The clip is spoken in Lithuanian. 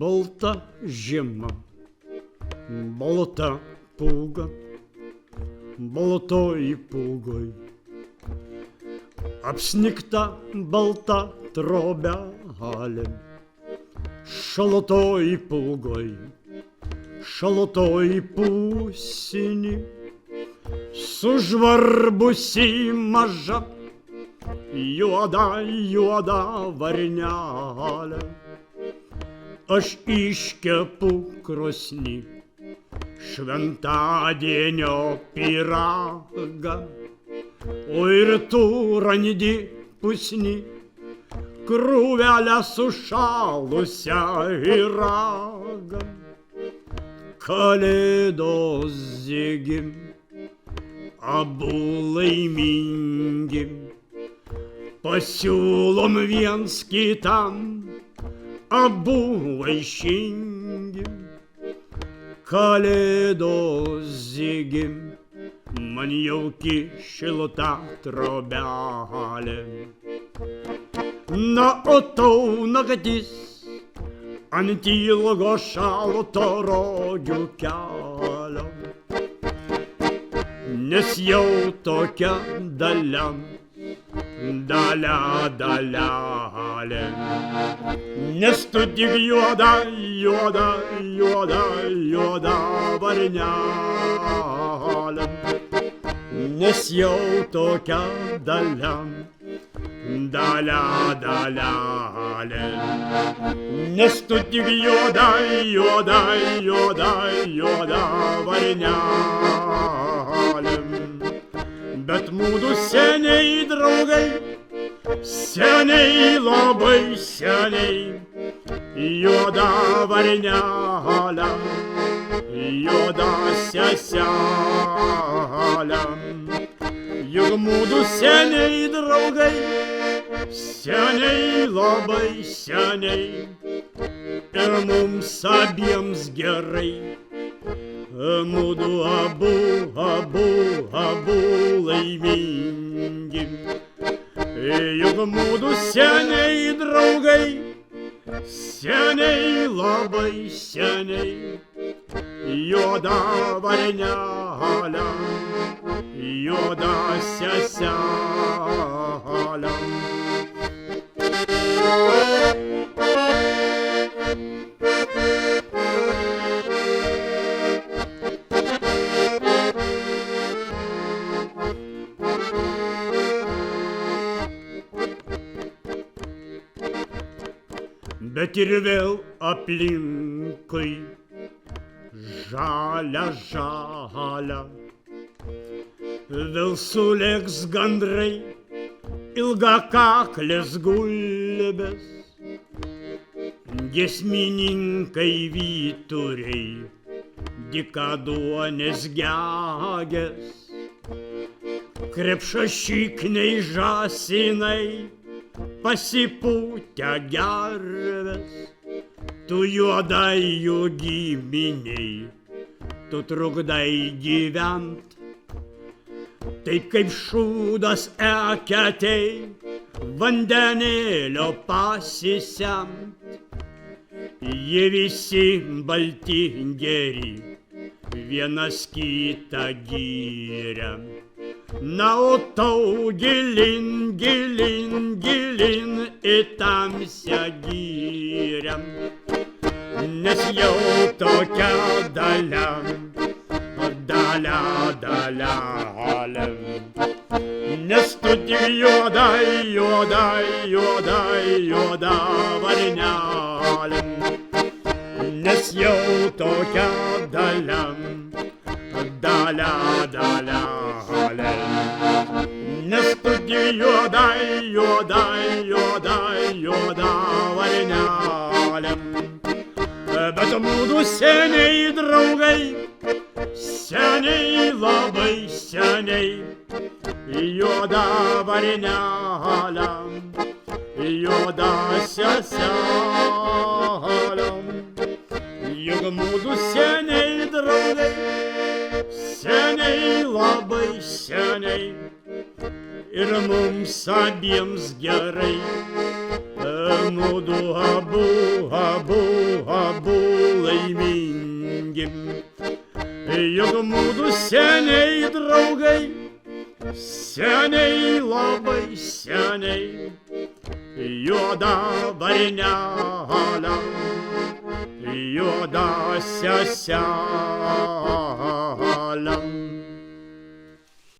Balta žiema, balta pūga, baltoj pūgoj. Apsnigta balta trobelė, šaltoj pūgoj, šaltoj pusini, sužvarbusi maža, juoda, juoda varnelė. Aš iškepu krosny šventadienio pyragą, o ir tu randi pusny krūvelę sušalusią į ragą. Kalėdos zigim, abu laimingi, pasiūlom viens kitam, abu vaišingi. Kalėdos zigim, man jauki šilta trobelė. Na, o tau naktis ant ilgo šalto rogių kelio, nes jau tokia dalia, dalelė. Nes tu tik juoda, juoda, juoda, juoda varnelė. Nes jau tokia dalia, dalelė. Nes tu tik juoda, juoda, juoda, juoda varnelė. Bet mūdu seniai draugai, seniai, labai seniai, juoda varnelė, juoda seselė. Juk mūdu seniai draugai, seniai, labai seniai, ir mums abiems gerai. Mūdu abu laimingi. Juk mūdu seniai draugai, seniai, labai seniai, juoda varnelė, juoda seselė. Bet ir vėl aplinkui žalia, žalia, vėl sulėks gandrai, ilgakaklės gulbės, giesmininkai vyturiai, dykaduonės gegės, krepšašikniai žąsinai, pasipūtę gervės. Tu juodai jų giminiai, tu trukdai gyvent, taip kaip šūdas eketei vandenėlio pasisemt. Jie visi balti geri, vienas kitą gyria. Na, o tau gilin, gilin, gilin į tamsią girią, nes jau tokia dalia, dalelė. Nes tu tik juoda, juoda, juoda, juoda varnelė, nes jau tokia dalia, dalelė. Nes tu tik juodai, juodai, juodai, juoda varnelė. Bet mūdu seniai draugai, seniai, labai seniai, juoda varnelė, juoda seselė. Juk mūdu seniai draugai, seniai, labai seniai, ir mums abiems gerai. Mūdu abu laimingi. Juk mūdu seniai draugai, seniai, labai seniai, juoda varnelė, juoda seselė.